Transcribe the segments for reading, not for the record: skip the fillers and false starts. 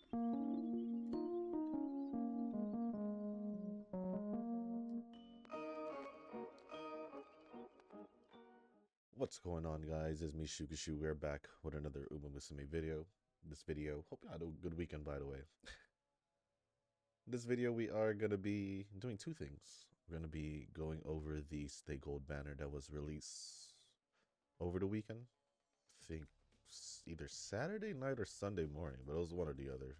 What's going on, guys? It's me, Shukashu. We're back with another Musume video. Hope you had a good weekend, by the way. This video, we are going to be doing two things. We're going to be going over the Stay Gold banner that was released over the weekend. I think either Saturday night or Sunday morning, but it was one or the other,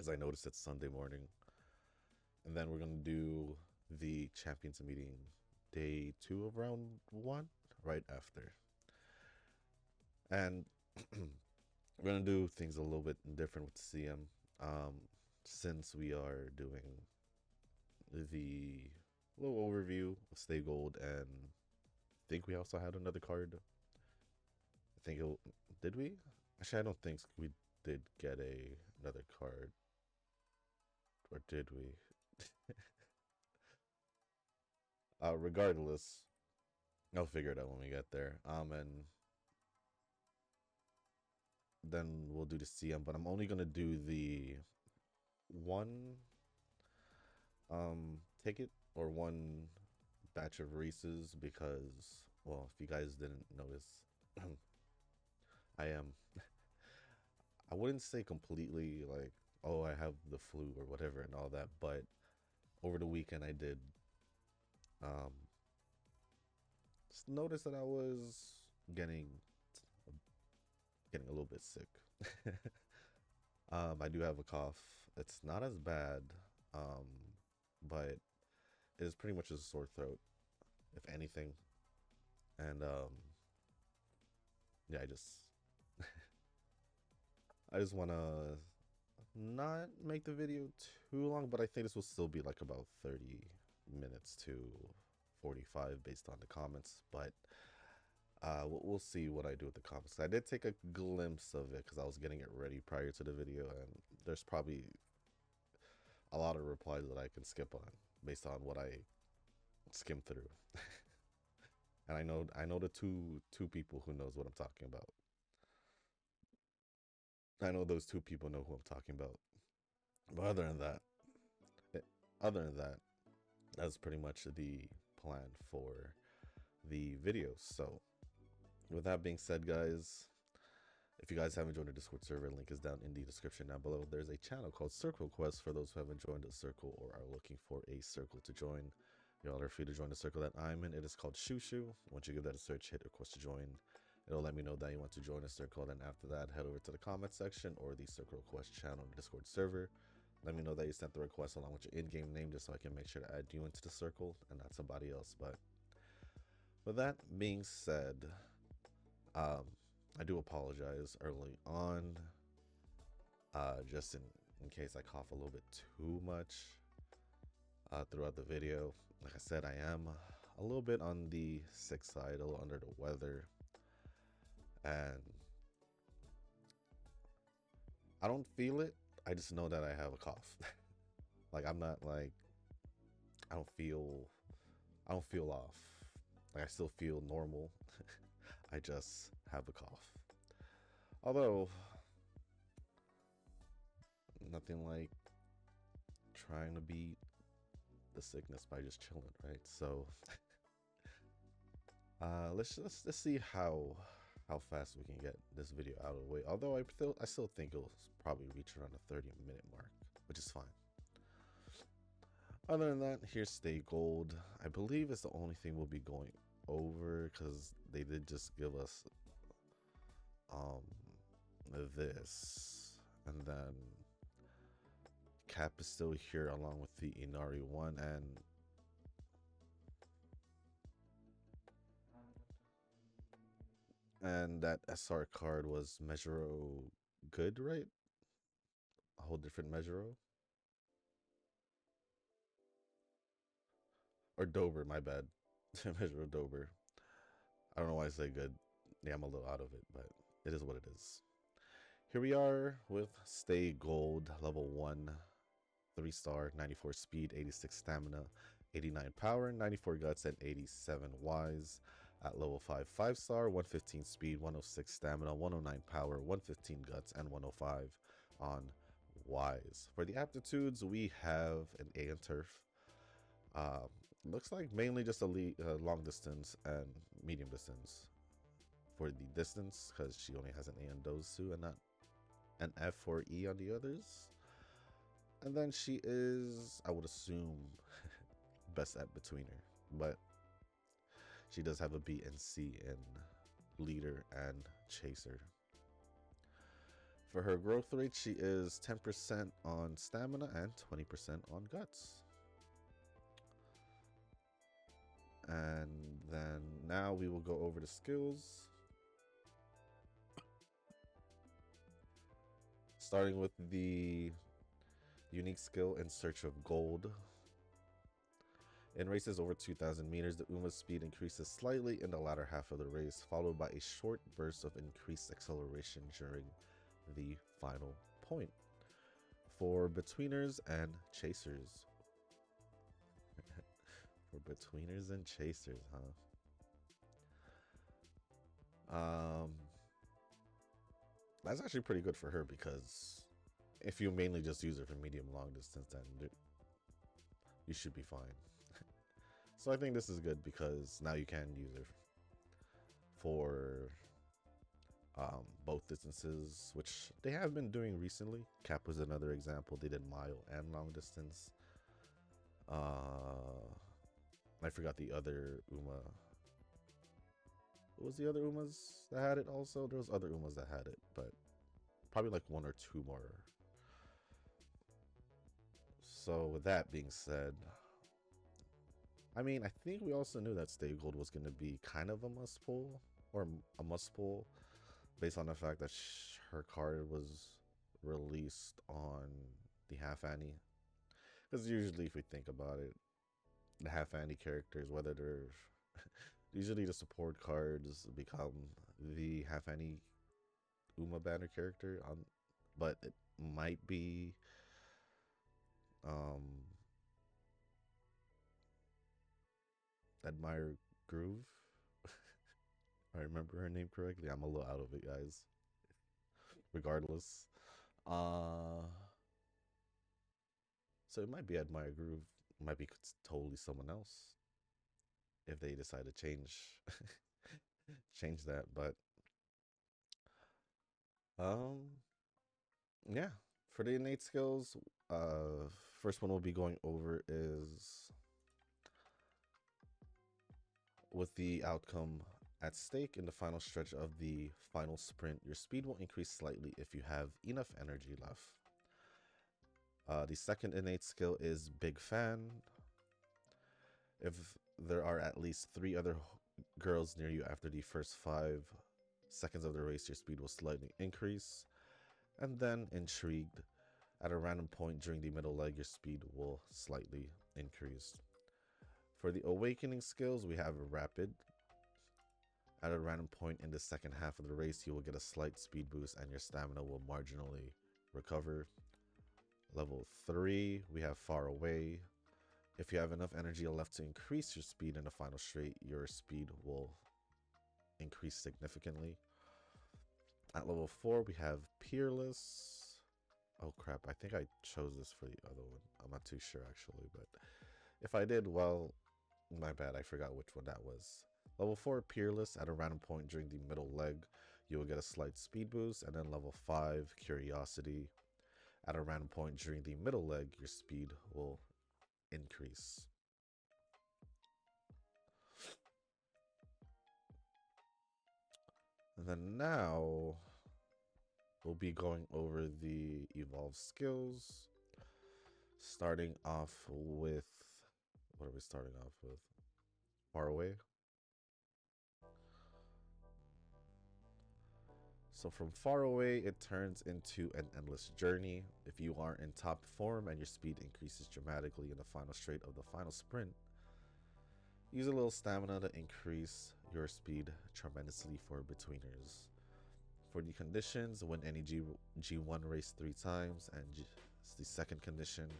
as I noticed it's Sunday morning. And then we're going to do the Champions meeting day 2 of round 1 right after. And we're going to do things a little bit different with CM, since we are doing the little overview of Stay Gold, and I think we also had another card. I think did we? Actually, I don't think we did get another card, or did we? Regardless, I'll figure it out when we get there. And then we'll do the CM, but I'm only gonna do the one ticket or one batch of Reese's because, well, if you guys didn't notice, I am I wouldn't say completely like, oh, I have the flu or whatever and all that, but over the weekend I did just notice that I was getting a little bit sick. I do have a cough. It's not as bad, but it is pretty much a sore throat, if anything. And yeah, I just want to not make the video too long, but I think this will still be like about 30 minutes to 45 based on the comments. But we'll see what I do with the comments. I did take a glimpse of it because I was getting it ready prior to the video, and there's probably a lot of replies that I can skip on based on what I skimmed through. And I know the two people who knows what I'm talking about. I know those two people know who I'm talking about. But other than that, that's pretty much the plan for the videos. So with that being said, guys, if you guys haven't joined the Discord server, link is down in the description down below. There's a channel called Circle Quest for those who haven't joined the circle or are looking for a circle to join. Y'all are free to join the circle that I'm in. It is called Shushu. Once you give that a search, hit request to join. It'll let me know that you want to join a circle. Then after that, head over to the comment section or the Circle Request channel on the Discord server. Let me know that you sent the request along with your in-game name just so I can make sure to add you into the circle and not somebody else. But with that being said, I do apologize early on, just in case I cough a little bit too much throughout the video. Like I said, I am a little bit on the sick side, a little under the weather, and I don't feel it. I just know that I have a cough. Like I'm not like I don't feel off. Like I still feel normal. I just have a cough. Although nothing like trying to beat the sickness by just chilling, right? So let's see how fast we can get this video out of the way. Although I still think it'll probably reach around the 30-minute mark, which is fine. Other than that, here's Stay Gold. I believe it's the only thing we'll be going over because they did just give us this, and then Cap is still here along with the Inari one, and that SR card was Measuro Good, right? A whole different Measuro. Or Dober, my bad. Measuro Dober. I don't know why I say good. Yeah, I'm a little out of it, but it is what it is. Here we are with Stay Gold, level 1, 3-star, 94 speed, 86 stamina, 89 power, 94 guts, and 87 wise. At level 5, 5-star, 115 speed, 106 stamina, 109 power, 115 guts, and 105 on wise. For the aptitudes, we have an A in turf. Um, Looks like mainly just a long distance and medium distance. For the distance, because she only has an A on those two and not an F or E on the others. And then she is, I would assume, best at betweener, but she does have a B and C in leader and chaser. For her growth rate, she is 10% on stamina and 20% on guts. And then now we will go over the skills. Starting with the unique skill in search of gold. In races over 2,000 meters, the Uma's speed increases slightly in the latter half of the race, followed by a short burst of increased acceleration during the final point. For betweeners and chasers. For betweeners and chasers, huh? That's actually pretty good for her, because if you mainly just use it for medium long distance, then you should be fine. So I think this is good because now you can use it for both distances, which they have been doing recently. Cap was another example. They did mile and long distance. I forgot the other Uma. What was the other Umas that had it also? There was other Umas that had it, but probably like one or two more. So with that being said, I mean, I think we also knew that Stay Gold was going to be kind of a must pull, or a must pull, based on the fact that her card was released on the half Annie. Because usually, if we think about it, the half Annie characters, whether they're usually the support cards, become the half Annie Uma banner character, but it might be Admire Groove. I remember her name correctly. I'm a little out of it, guys. Regardless, so it might be Admire Groove. It might be totally someone else if they decide to change that. But yeah. For the innate skills, first one we'll be going over is with the outcome at stake in the final stretch of the final sprint. Your speed will increase slightly if you have enough energy left. The second innate skill is Big Fan. If there are at least 3 other girls near you after the first 5 seconds of the race, your speed will slightly increase. And then Intrigued. At a random point during the middle leg, your speed will slightly increase. For the awakening skills, we have Rapid. At a random point in the second half of the race, you will get a slight speed boost and your stamina will marginally recover. Level 3, we have Far Away. If you have enough energy left to increase your speed in the final straight, your speed will increase significantly. At level 4, we have Peerless. Oh crap, I think I chose this for the other one. I'm not too sure actually, but if I did, well, my bad, I forgot which one that was. Level 4, Peerless. At a random point during the middle leg, you will get a slight speed boost. And then level 5, Curiosity. At a random point during the middle leg, your speed will increase. And then now we'll be going over the evolved skills, starting off with, what are we starting off with? Far Away. So from Far Away, it turns into an endless journey. If you are in top form and your speed increases dramatically in the final straight of the final sprint, use a little stamina to increase your speed tremendously for betweeners. For the conditions, win any G1 race 3 times, and the second condition,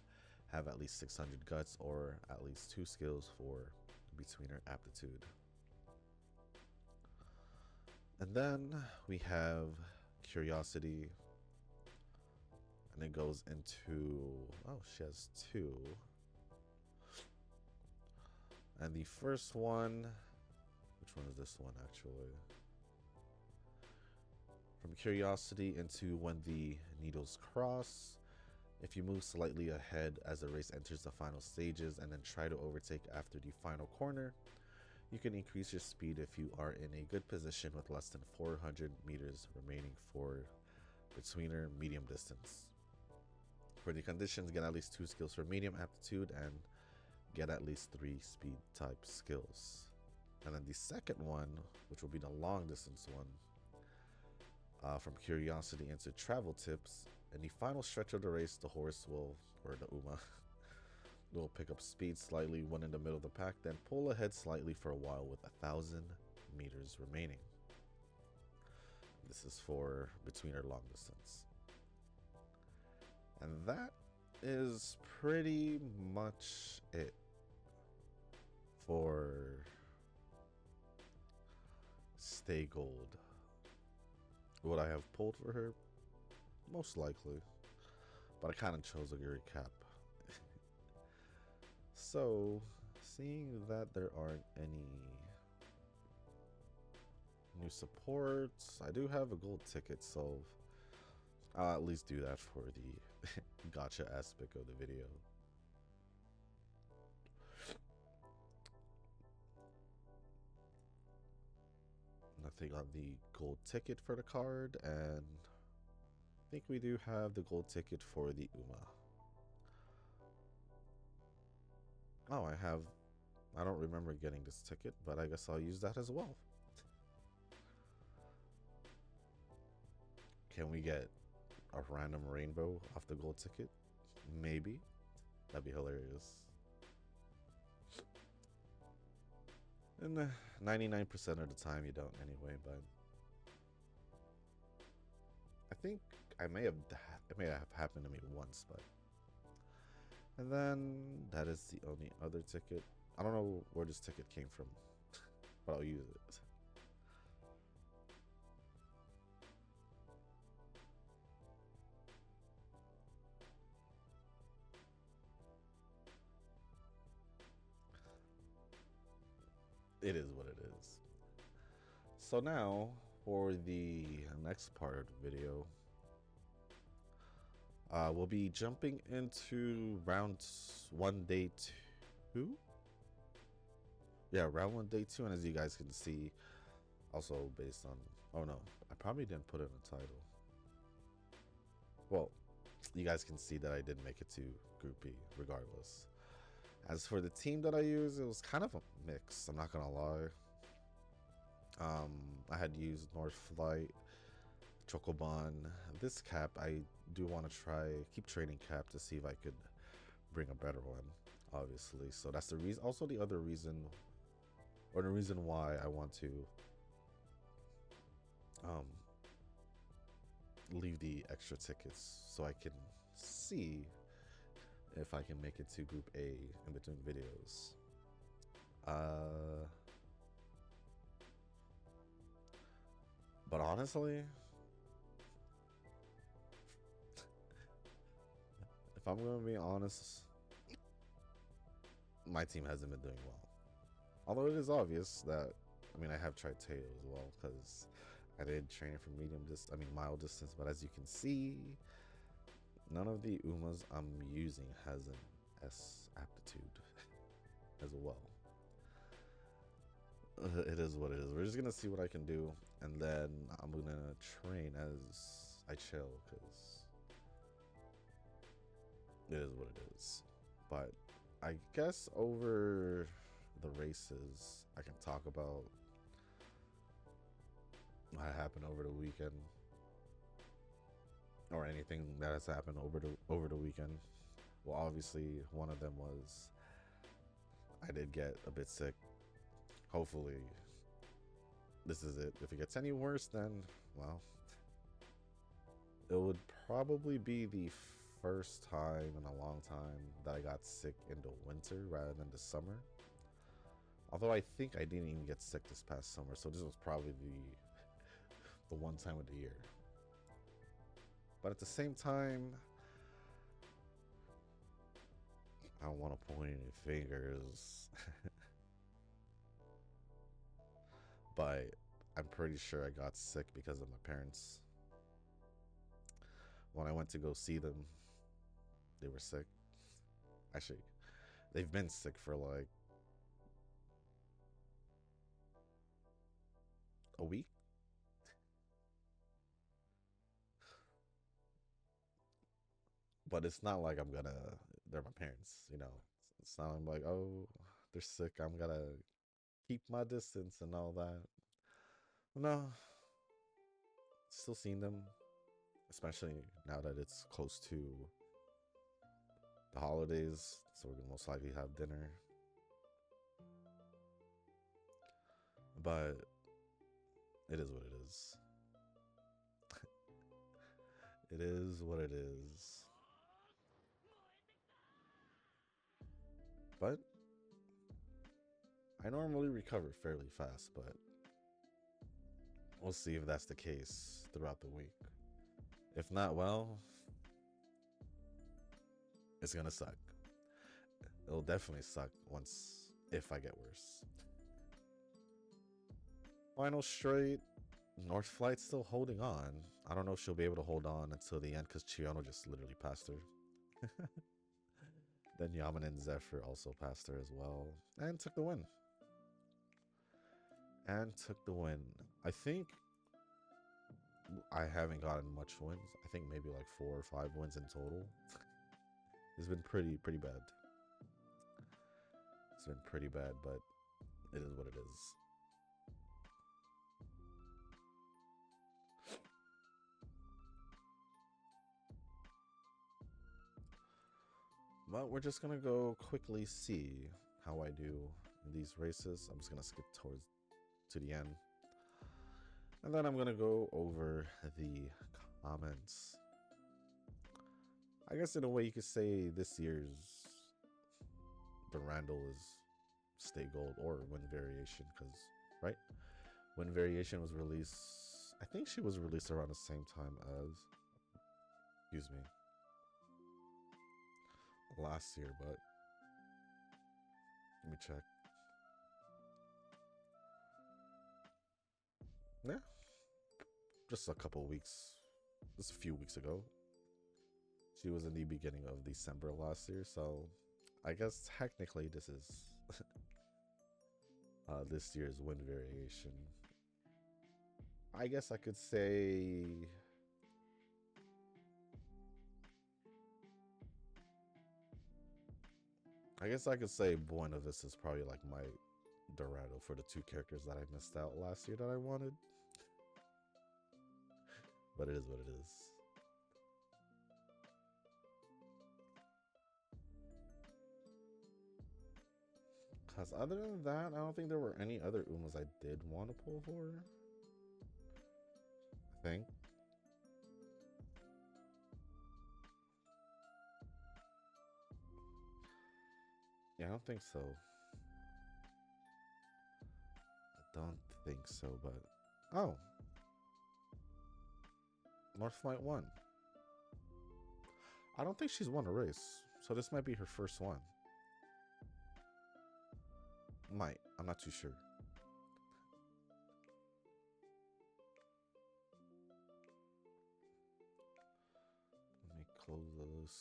have at least 600 guts or at least 2 skills for betweener aptitude. And then we have Curiosity. And it goes into, oh, she has two. And the first one, which one is this one actually? From curiosity into when the needles cross. If you move slightly ahead as the race enters the final stages and then try to overtake after the final corner, you can increase your speed if you are in a good position with less than 400 meters remaining for betweener medium distance. For the conditions, get at least 2 skills for medium aptitude and get at least 3 speed type skills. And then the second one, which will be the long distance one, from curiosity into travel tips. In the final stretch of the race, the horse will, or the Uma, will pick up speed slightly when in the middle of the pack, then pull ahead slightly for a while with 1,000 meters remaining. This is for betweener long distance. And that is pretty much it for Stay Gold. Would I have pulled for her? Most likely. But I kind of chose a recap. So, seeing that there aren't any new supports, I do have a gold ticket, so I'll at least do that for the gotcha aspect of the video. Nothing on the gold ticket for the card, and I think we do have the gold ticket for the Uma. Oh, I don't remember getting this ticket, but I guess I'll use that as well. Can we get a random rainbow off the gold ticket? Maybe. That'd be hilarious. And 99% of the time you don't anyway, but I think it may have happened to me once, but. And then that is the only other ticket. I don't know where this ticket came from, but I'll use it. It is what it is. So now for the next part of the video, we'll be jumping into round 1, day 2. Yeah, round 1, day 2, and as you guys can see, also based on, oh no, I probably didn't put it in the title. Well, you guys can see that I didn't make it to Group B regardless. As for the team that I used, it was kind of a mix, I'm not gonna lie. I had used North Flight, Chocobon. This cap, I do want to keep training cap to see if I could bring a better one, obviously. So that's the reason. Also, the other reason, or the reason why I want to leave the extra tickets so I can see if I can make it to Group A in between videos. But honestly, if I'm going to be honest, my team hasn't been doing well. Although it is obvious that, I mean, I have tried Teo as well, because I did training for mild distance, but as you can see, none of the Umas I'm using has an S aptitude as well. It is what it is. We're just gonna see what I can do, and then I'm gonna train as I chill, because it is what it is. But I guess over the races, I can talk about what happened over the weekend, or anything that has happened over the weekend. Well, obviously, one of them was I did get a bit sick. Hopefully, this is it. If it gets any worse, then, well, it would probably be the first time in a long time that I got sick in the winter rather than the summer. Although I think I didn't even get sick this past summer, so this was probably the one time of the year. But at the same time, I don't want to point any fingers, but I'm pretty sure I got sick because of my parents. When I went to go see them, they were sick. Actually, they've been sick for like a week. But it's not like I'm gonna, they're my parents, you know. It's not I'm like, oh, they're sick, I'm gonna keep my distance and all that. No, still seeing them, especially now that it's close to the holidays, so we're gonna most likely have dinner. But it is what it is. It is what it is. But I normally recover fairly fast, but we'll see if that's the case throughout the week. If not, well, it's gonna suck. It'll definitely suck once if I get worse. Final straight. North Flight's still holding on. I don't know if she'll be able to hold on until the end because Chiyono just literally passed her. Then Yaman and Zephyr also passed her as well and took the win. I think I haven't gotten much wins. I think maybe like 4 or 5 wins in total. It's been pretty bad. It's been pretty bad, but it is what it is. But we're just gonna go quickly see how I do in these races. I'm just gonna skip to the end. And then I'm gonna go over the comments. I guess in a way you could say this year's Durandal is Stay Gold or Win Variation, because right? Win Variation was released, I think she was released around the same time as, excuse me, last year, but let me check. Yeah, just a couple weeks, just a few weeks ago. She was in the beginning of December last year, so I guess technically this is this year's Win Variation. I guess I could say Buena Vista is probably like my Dorado for the 2 characters that I missed out last year that I wanted. But it is what it is. Because other than that, I don't think there were any other Umas I did want to pull for. I think. Yeah, I don't think so. I don't think so, but... Oh! North Flight 1. I don't think she's won a race, so this might be her first one. Might. I'm not too sure. Let me close this.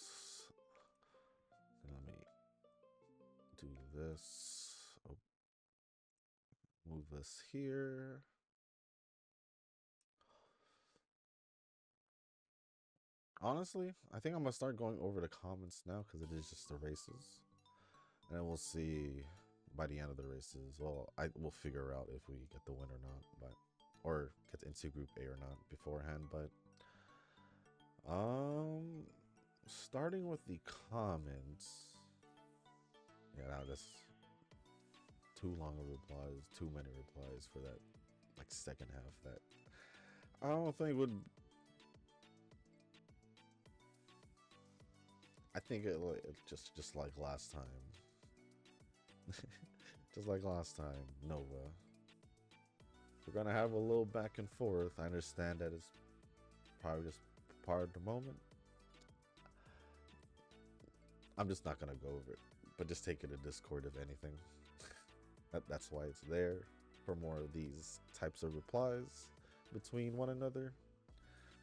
And let me do this. Oh. Move this here. Honestly, I think I'm going to start going over the comments now because it is just the races. And then we'll see by the end of the races. Well, we'll figure out if we get the win or not, but or get into Group A or not beforehand. But starting with the comments. Yeah, now this too long of replies, too many replies for that like second half that I don't think would. I think it just like last time. Just like last time, Nova. We're gonna have a little back and forth. I understand that it's probably just part of the moment. I'm just not gonna go over it, but just take it to Discord if anything. That's why it's there, for more of these types of replies between one another.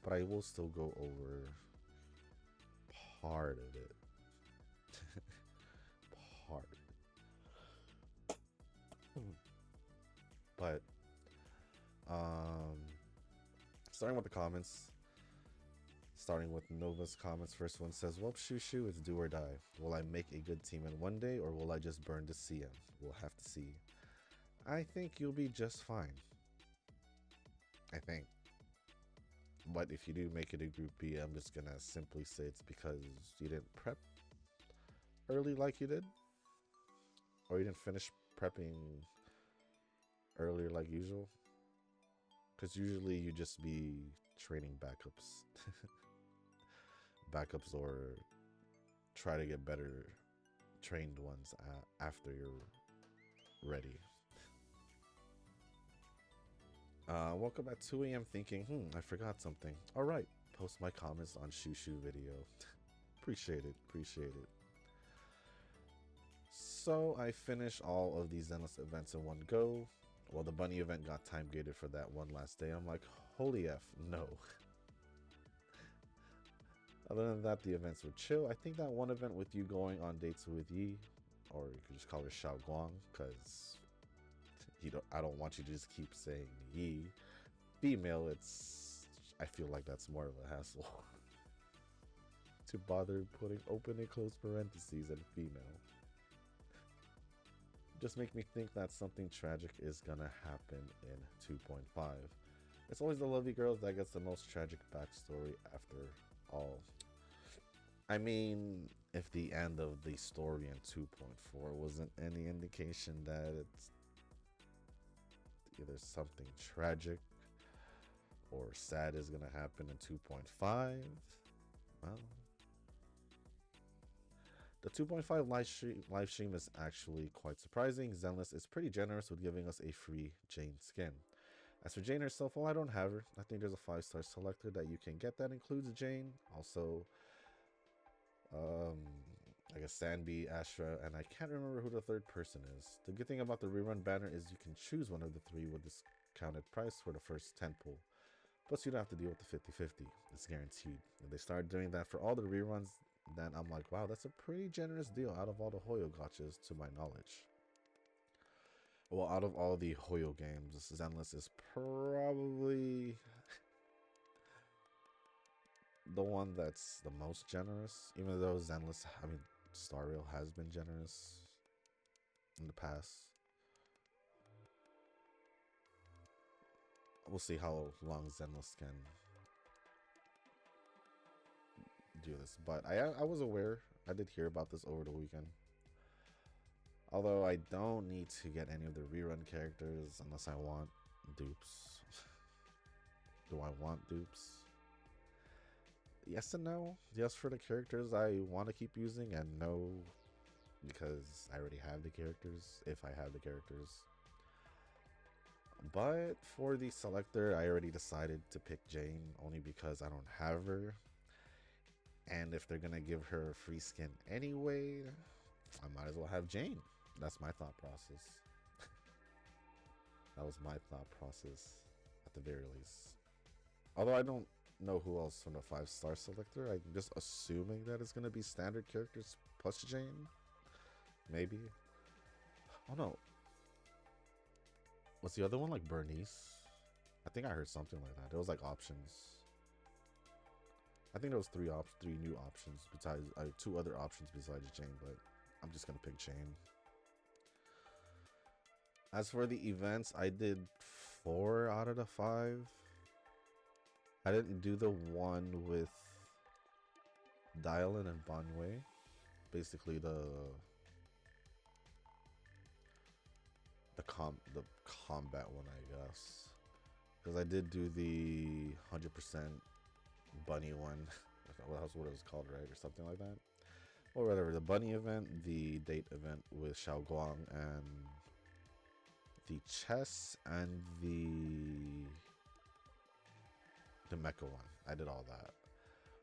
But I will still go over part of it. Part. But starting with the comments. Starting with Nova's comments, first one says, well, shoo, it's do or die. Will I make a good team in one day, or will I just burn to CM? We'll have to see. I think you'll be just fine. I think. But if you do make it a group B, I'm just gonna simply say it's because you didn't prep early like you did, or you didn't finish prepping earlier like usual. Because usually you just be training backups. Backups, or try to get better trained ones after you're ready. Woke up at 2 a.m. thinking, I forgot something. All right, post my comments on Shoo video. Appreciate it. So I finished all of these endless events in one go. Well, the bunny event got time gated for that one last day. I'm like, holy F, no. Other than that, the events were chill. I think that one event with you going on dates with Yi, or you could just call her Xiao Guang, because I don't want you to just keep saying Yi. Female, I feel like that's more of a hassle. To bother putting open and close parentheses and female. Just make me think that something tragic is gonna happen in 2.5. It's always the lovely girls that gets the most tragic backstory after all. I mean, if the end of the story in 2.4 wasn't any indication that it's either something tragic or sad is gonna happen in 2.5, well, the 2.5 live stream is actually quite surprising. Zenless is pretty generous with giving us a free Jane skin. As for Jane herself, well, I don't have her. I think there's a 5-star selector that you can get that includes Jane. Also, I guess Sanbi, Astra, and I can't remember who the third person is. The good thing about the rerun banner is you can choose one of the 3 with discounted price for the first 10 pull. Plus, you don't have to deal with the 50-50. It's guaranteed. If they start doing that for all the reruns, then I'm like, wow, that's a pretty generous deal out of all the Hoyo gotchas, to my knowledge. Well, out of all the Hoyo games, Zenless is probably the one that's the most generous. Even though Star Rail has been generous in the past. We'll see how long Zenless can do this, but I was aware. I did hear about this over the weekend. Although I don't need to get any of the rerun characters unless I want dupes. Do I want dupes? Yes and no. Yes for the characters I want to keep using, and no because I already have the characters, if I have the characters. But for the selector, I already decided to pick Jane only because I don't have her. And if they're gonna give her a free skin anyway, I might as well have Jane. That's my thought process. That was my thought process at the very least. Although I don't know who else from the 5-star selector. I'm just assuming that it's gonna be standard characters plus Jane. Maybe. Oh no. Was the other one like Bernice? I think I heard something like that. There was like options. I think there was 3 new options besides 2 other options besides Jane, but I'm just gonna pick Jane. As for the events, I did 4 out of the 5. I didn't do the one with Dylan and Bonway. Basically the combat one, I guess. Because I did do the 100% bunny one. What it was called, right? Or something like that. Or whatever. The bunny event, the date event with Xiao Guang, and the chess, and the mecha one. I did all that.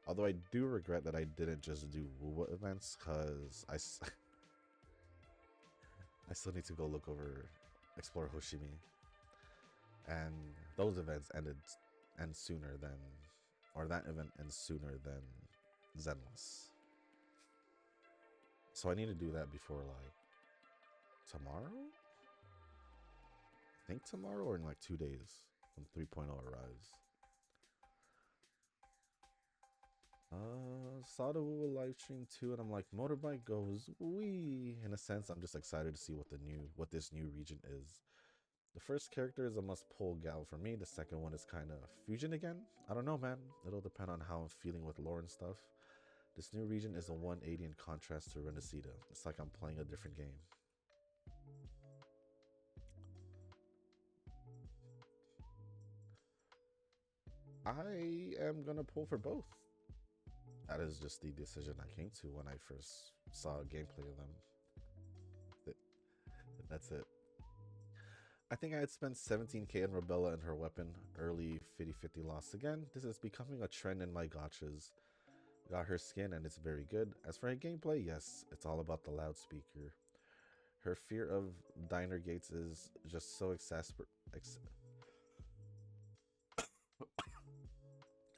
Although I do regret that I didn't just do Wuwa events, because I still need to go look over, explore Hoshimi, and those events end sooner than, or that event ends sooner than Zenless. So I need to do that before like tomorrow. I think tomorrow or in like 2 days when 3.0 arrives. Saw the Woo live stream too, and I'm like, motorbike goes wee. In a sense, I'm just excited to see what this new region is. The first character is a must pull gal for me. The second one is kind of fusion again. I don't know, man. It'll depend on how I'm feeling with lore and stuff. This new region is a 180 in contrast to Renacida. It's like I'm playing a different game. I am gonna pull for both. That is just the decision I came to when I first saw gameplay of them. That's it. I think I had spent 17k on Rebella and her weapon, early 50-50 loss again. This is becoming a trend in my gotchas. Got her skin and it's very good. As for her gameplay, yes, it's all about the loudspeaker. Her fear of diner gates is just so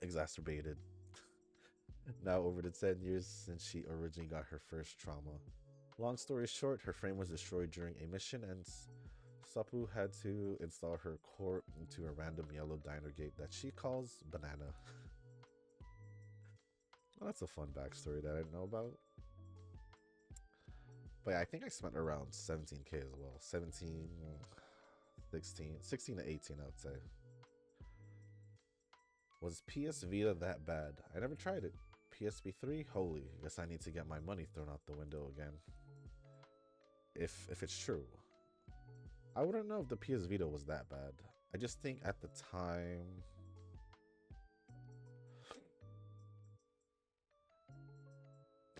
exacerbated. Now over the 10 years since she originally got her first trauma. Long story short, her frame was destroyed during a mission and Sapu had to install her core into a random yellow diner gate that she calls Banana. Well, that's a fun backstory that I didn't know about. But yeah, I think I spent around 17k as well. 17, 16 to 18, I would say. Was PS Vita that bad? I never tried it. PSP 3? Holy, guess I need to get my money thrown out the window again. If it's true. I wouldn't know if the PS Vita was that bad. I just think at the time...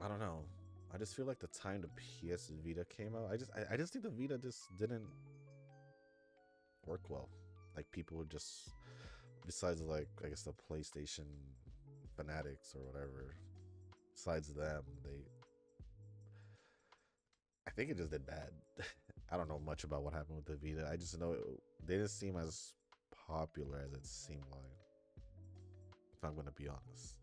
I don't know. I just feel like the time the PS Vita came out, I just think the Vita just didn't work well. Like people would just, besides like I guess the PlayStation fanatics or whatever, besides them, I think it just did bad. I don't know much about what happened with the Vita. I just know they didn't seem as popular as it seemed like, if I'm gonna be honest.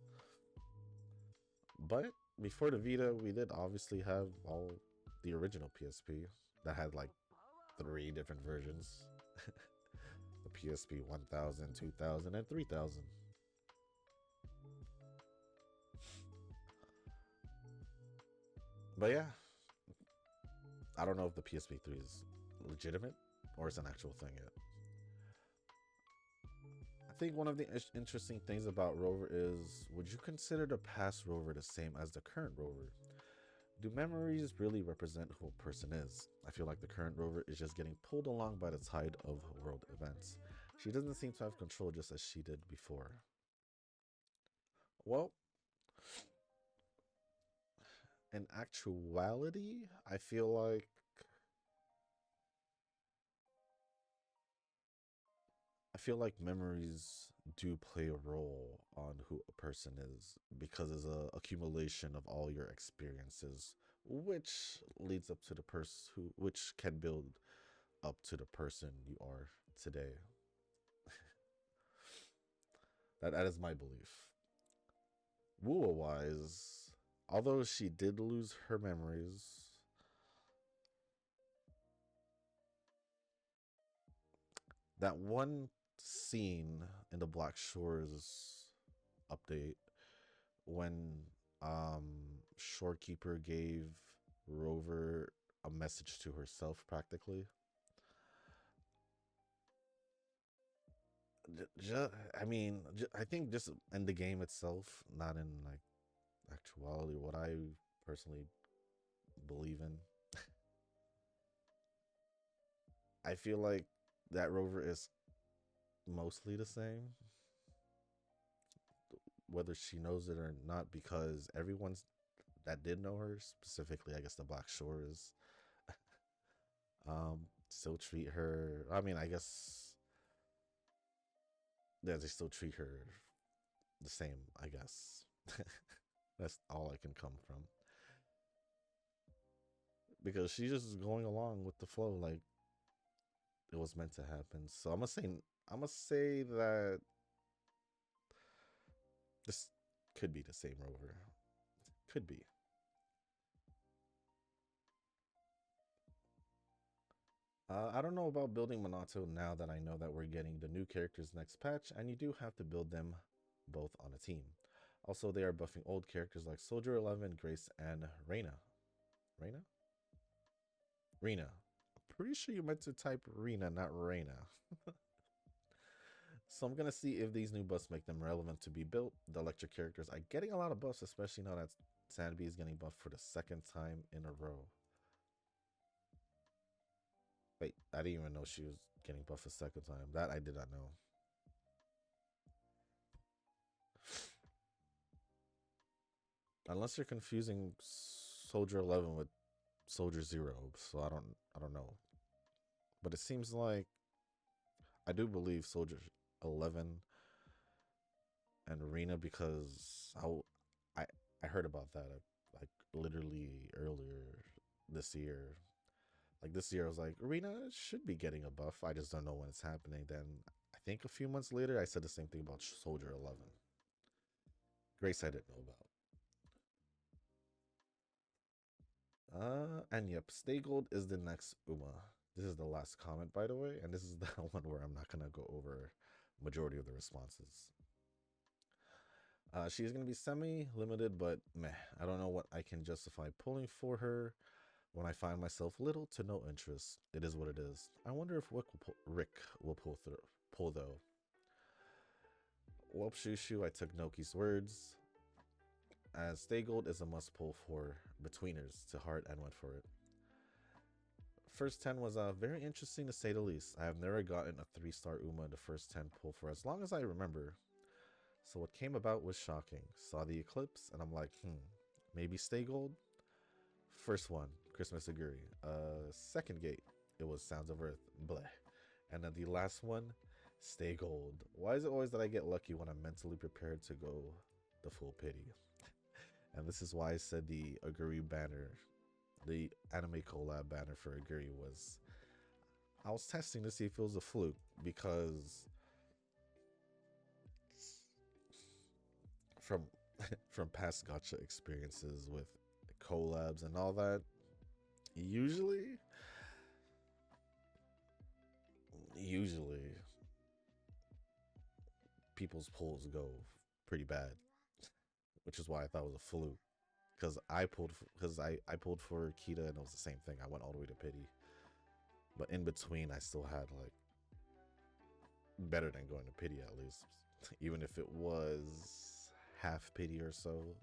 But before the Vita, we did obviously have all the original PSP that had like 3 different versions. The PSP 1000, 2000, and 3000. But yeah, I don't know if the PSP 3 is legitimate or it's an actual thing yet. I think one of the interesting things about Rover is, would you consider the past Rover the same as the current Rover? Do memories really represent who a person is? I feel like the current Rover is just getting pulled along by the tide of world events. She doesn't seem to have control just as she did before. Well, in actuality, I feel like memories do play a role on who a person is because it's a accumulation of all your experiences, which leads up to the person which can build up to the person you are today. That is my belief. Wua wise, although she did lose her memories, that one scene in the Black Shores update when um Shorekeeper gave Rover a message to herself practically. I mean, I think just in the game itself, not in like actuality, what I personally believe in. I feel like that Rover is mostly the same, whether she knows it or not, because everyone's that did know her, specifically, I guess the Black Shores, still treat her. I mean, I guess yeah, they still treat her the same, I guess. That's all I can come from. Because she's just going along with the flow like it was meant to happen. So I'm gonna say that this could be the same rover. Could be. I don't know about building Minato now that I know that we're getting the new characters next patch, and you do have to build them both on a team. Also, they are buffing old characters like Soldier 11, Grace, and Reina. Reina? Rena. I'm pretty sure you meant to type Rena, not Reina. So I'm gonna see if these new buffs make them relevant to be built. The electric characters are getting a lot of buffs, especially now that Sandy is getting buffed for the second time in a row. Wait, I didn't even know she was getting buffed a second time. That I did not know. Unless you're confusing Soldier 11 with Soldier 0, so I don't know. But it seems like I do believe Soldier 11 and Arena because I I heard about that like literally earlier this year. Like this year, I was like, Arena should be getting a buff. I just don't know when it's happening. Then I think a few months later, I said the same thing about Soldier 11. Grace, I didn't know about. And yep, Stay Gold is the next Uma. This is the last comment, by the way, and this is the one where I'm not gonna go over majority of the responses. She's gonna be semi-limited, but meh. I don't know what I can justify pulling for her when I find myself little to no interest. It is what it is. I wonder if Rick will pull though. Well, Shushu, I took Noki's words. As Stay Gold is a must pull for betweeners to heart and went for it. First 10 was very interesting to say the least. I have never gotten a 3-star Uma in the first 10 pull for as long as I remember. So what came about was shocking. Saw the eclipse and I'm like, maybe Stay Gold? First one, Christmas Aguri. Second gate, it was Sounds of Earth. Bleh. And then the last one, Stay Gold. Why is it always that I get lucky when I'm mentally prepared to go the full pity? And this is why I said the Aguri banner, the anime collab banner for Aguri was. I was testing to see if it was a fluke because from from past gotcha experiences with collabs and all that, usually people's pulls go pretty bad, which is why I thought it was a fluke. Because I pulled for Kita and it was the same thing. I went all the way to pity, but in between I still had like better than going to pity at least, even if it was half pity or so.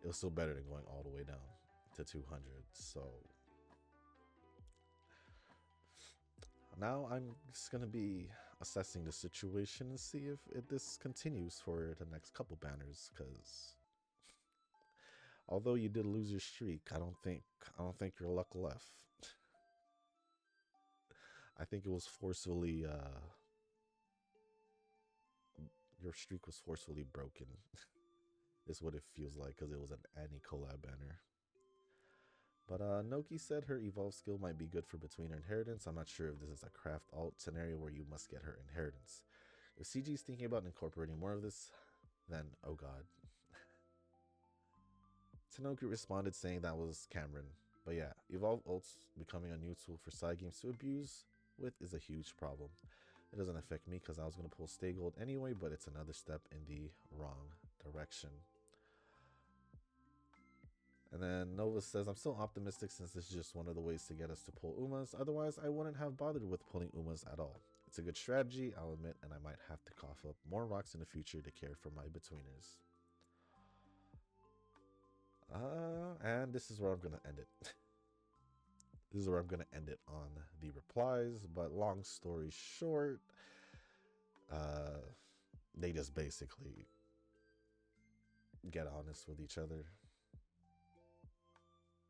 It was still better than going all the way down to 200. So now I'm just gonna be assessing the situation and see if this continues for the next couple banners. Because although you did lose your streak, I don't think your luck left. I think it was forcefully your streak was forcefully broken. Is what it feels like because it was an Annie collab banner. But Noki said her evolve skill might be good for between her inheritance. I'm not sure if this is a craft alt scenario where you must get her inheritance. If CG is thinking about incorporating more of this, then oh god. Tanoki responded saying that was Cameron. But yeah, evolve ults becoming a new tool for side games to abuse with is a huge problem. It doesn't affect me because I was going to pull Stay Gold anyway, but it's another step in the wrong direction. And then Nova says, I'm still optimistic since this is just one of the ways to get us to pull Umas. Otherwise, I wouldn't have bothered with pulling Umas at all. It's a good strategy, I'll admit, and I might have to cough up more rocks in the future to care for my betweeners. And this is where I'm going to end it. This is where I'm going to end it on the replies. But long story short, they just basically get honest with each other.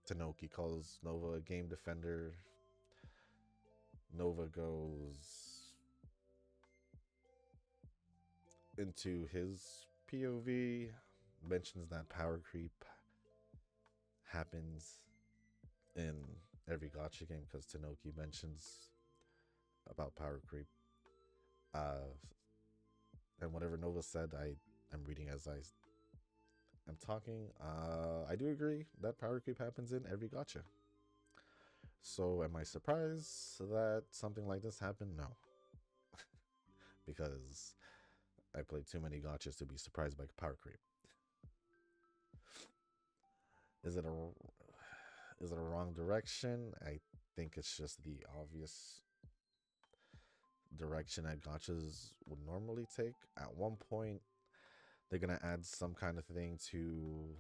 Tanoki calls Nova a game defender. Nova goes into his POV mentions that power creep happens in every gacha game because Tanoki mentions about power creep. Uh, and whatever Nova said, I'm reading as I'm talking. I do agree that power creep happens in every gacha. So am I surprised that something like this happened? No, because I played too many gachas to be surprised by power creep. Is it a wrong direction? I think it's just the obvious direction that gachas would normally take. At one point, they're gonna add some kind of thing to,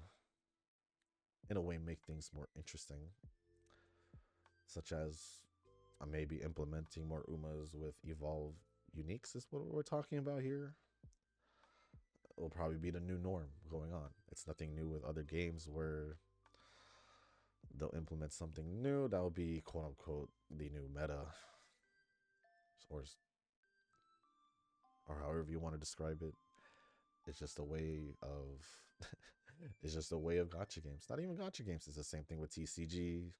in a way, make things more interesting, such as maybe implementing more umas with evolve uniques is what we're talking about here. It will probably be the new norm going on. It's nothing new with other games where they'll implement something new that will be quote unquote the new meta, or however you want to describe it. It's just a way of it's just a way of gacha games. Not even gacha games. It's the same thing with TCG.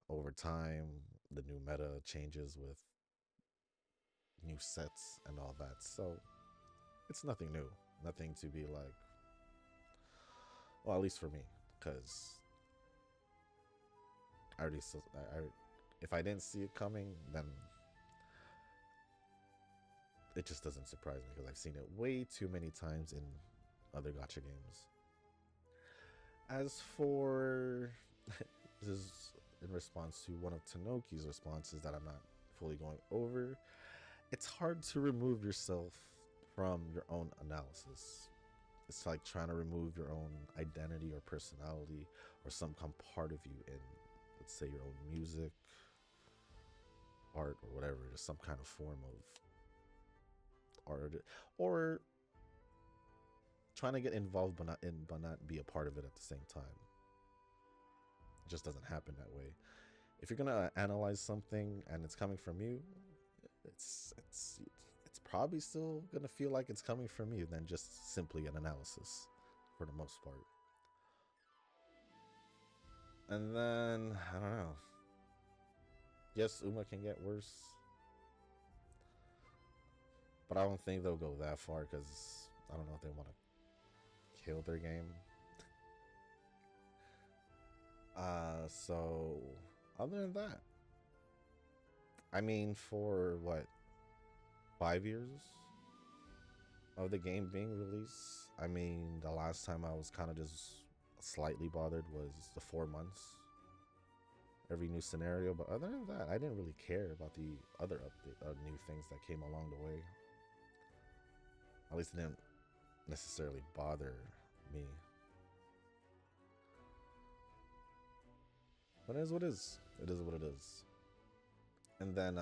Over time, the new meta changes with new sets and all that. So it's nothing new. Nothing to be like, well, at least for me, because I already, if I didn't see it coming, then it just doesn't surprise me because I've seen it way too many times in other gacha games. As for this is in response to one of Tanoki's responses that I'm not fully going over. It's hard to remove yourself from your own analysis. It's like trying to remove your own identity or personality or some part of you in, let's say, your own music, art, or whatever, just some kind of form of art, or trying to get involved but not be a part of it at the same time. It just doesn't happen that way. If you're gonna analyze something and it's coming from you, it's probably still gonna feel like it's coming from you than just simply an analysis for the most part. And then I don't know. Yes, Uma can get worse, but I don't think they'll go that far because I don't know if they want to kill their game. So other than that, I mean, for what, 5 years of the game being released, I mean, the last time I was kind of just slightly bothered was the 4 months, every new scenario. But other than that, I didn't really care about the other new things that came along the way. At least it didn't necessarily bother me. But it is what it is. It is what it is. And then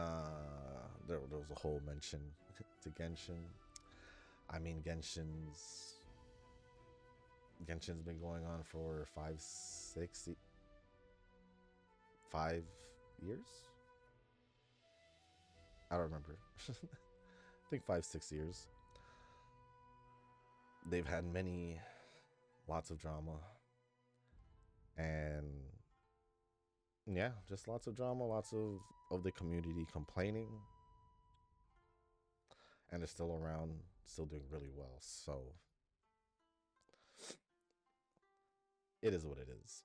there was a whole mention to Genshin. I mean, Genshin's been going on for 5 years. I don't remember. I think 5-6 years. They've had lots of drama, and yeah, just lots of drama, lots of the community complaining, and they're still around, still doing really well. So it is what it is.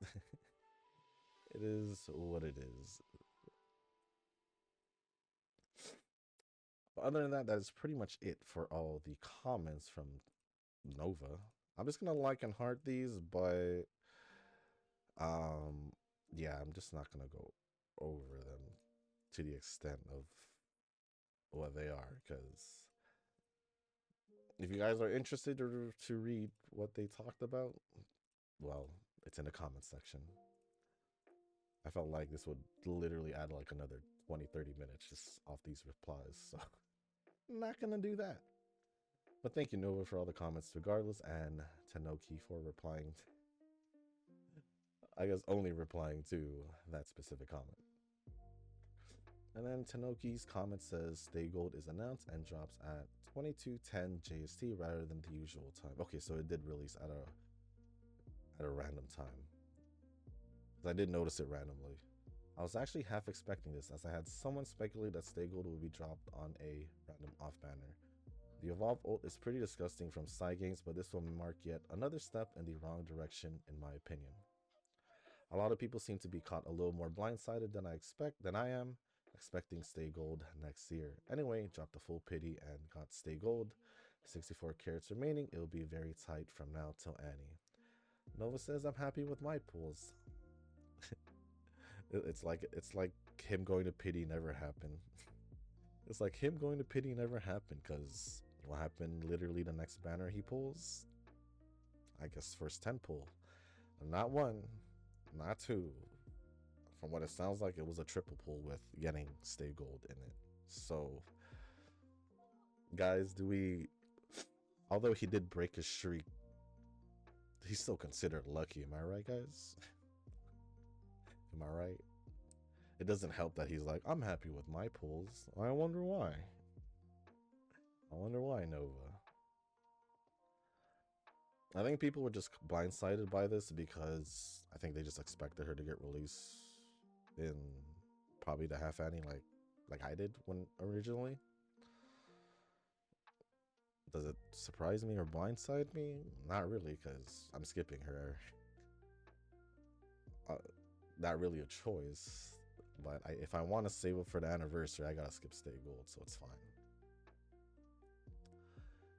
It is what it is. But other than that, that is pretty much it for all the comments from Nova. I'm just gonna like and heart these, but yeah, I'm just not gonna go over them to the extent of what they are, because if you guys are interested to read what they talked about, well, it's in the comment section. I felt like this would literally add like another 20-30 minutes just off these replies, so I'm not gonna do that. But thank you, Nova, for all the comments regardless, and Tanoki for replying I guess only replying to that specific comment. And then Tanoki's comment says Stay Gold is announced and drops at 22:10 JST rather than the usual time. Okay, so it did release at a random time. I did notice it randomly. I was actually half expecting this, as I had someone speculate that Stay Gold would be dropped on a random off banner. The Evolve ult is pretty disgusting from side games, but this will mark yet another step in the wrong direction in my opinion. A lot of people seem to be caught a little more blindsided than I am, expecting Stay Gold next year. Anyway, dropped the full pity and got Stay Gold. 64 carats remaining, it'll be very tight from now till Annie. Nova says I'm happy with my pools. It's like him going to pity never happened. It's like him going to pity never happened, because what happened literally the next banner he pulls? I guess first 10 pull. Not one, not two. From what it sounds like, it was a triple pull with getting Stay Gold in it. So, guys, although he did break his streak, he's still considered lucky. Am I right, guys? Am I right? It doesn't help that he's like, I'm happy with my pulls. I wonder why. I wonder why, Nova. I think people were just blindsided by this because I think they just expected her to get released in probably the half Annie like I did when originally. Does it surprise me or blindside me? Not really, because I'm skipping her. Not really a choice. But if I want to save it for the anniversary, I gotta skip Stay Gold, so it's fine.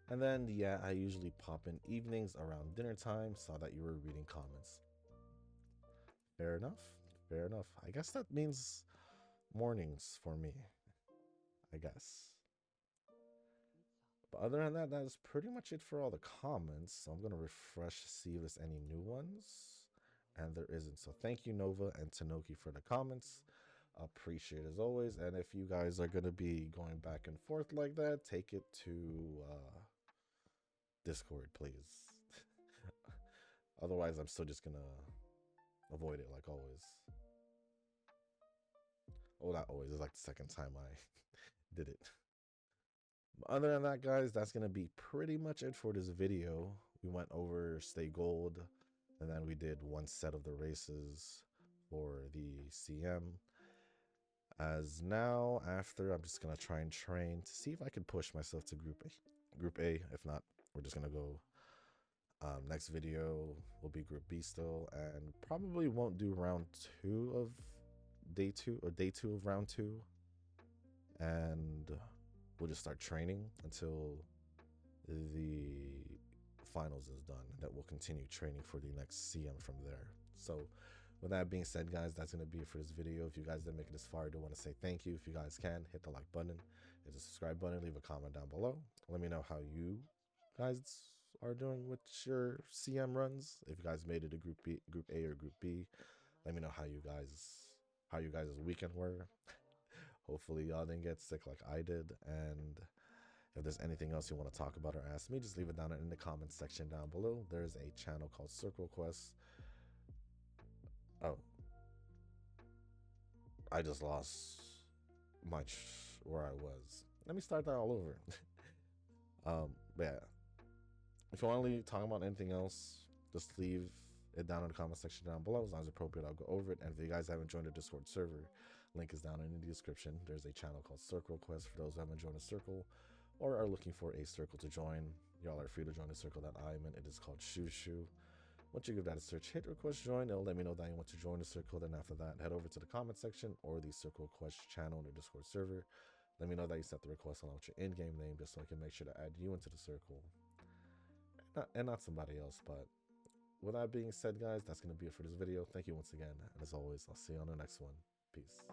And then, yeah, I usually pop in evenings around dinner time. Saw that you were reading comments. Fair enough. Fair enough. I guess that means mornings for me. I guess. But other than that, that is pretty much it for all the comments. So I'm going to refresh to see if there's any new ones. And there isn't. So thank you, Nova and Tanoki, for the comments. Appreciate it as always. And if you guys are going to be going back and forth like that, take it to Discord, please. Otherwise, I'm still just going to avoid it like always. Oh, not always. It's like the second time I did it. Other than that, guys, that's going to be pretty much it for this video. We went over Stay Gold, and then we did one set of the races for the CM. As now, after, I'm just going to try and train to see if I can push myself to Group A. If not, we're just going to go. Next video will be Group B still, and probably won't do round 2 of day 2 or day 2 of round 2. And we'll just start training until the finals is done. That will continue training for the next CM from there. So with that being said, guys, that's going to be it for this video. If you guys didn't make it this far, I do want to say thank you. If you guys can, hit the like button, hit the subscribe button, leave a comment down below. Let me know how you guys are doing with your CM runs. If you guys made it to Group A or Group B, let me know how you guys' weekend were. Hopefully y'all didn't get sick like I did. And if there's anything else you want to talk about or ask me, just leave it down in the comments section down below. There's a channel called Circle Quest. Oh, I just lost where I was. Let me start that all over. But yeah, if you want to talk about anything else, just leave it down in the comment section down below. As long as appropriate, I'll go over it. And if you guys haven't joined the Discord server, link is down in the description. There's a channel called Circle Quest for those who haven't joined a circle or are looking for a circle to join. Y'all are free to join the circle that I'm in. It is called Shoo Shoo. Once you give that a search, hit request join. It'll let me know that you want to join the circle. Then after that, head over to the comment section or the Circle Quest channel in the Discord server. Let me know that you sent the request along with your in-game name, just so I can make sure to add you into the circle and not somebody else. But with that being said, guys, that's going to be it for this video. Thank you once again. And as always, I'll see you on the next one. Peace.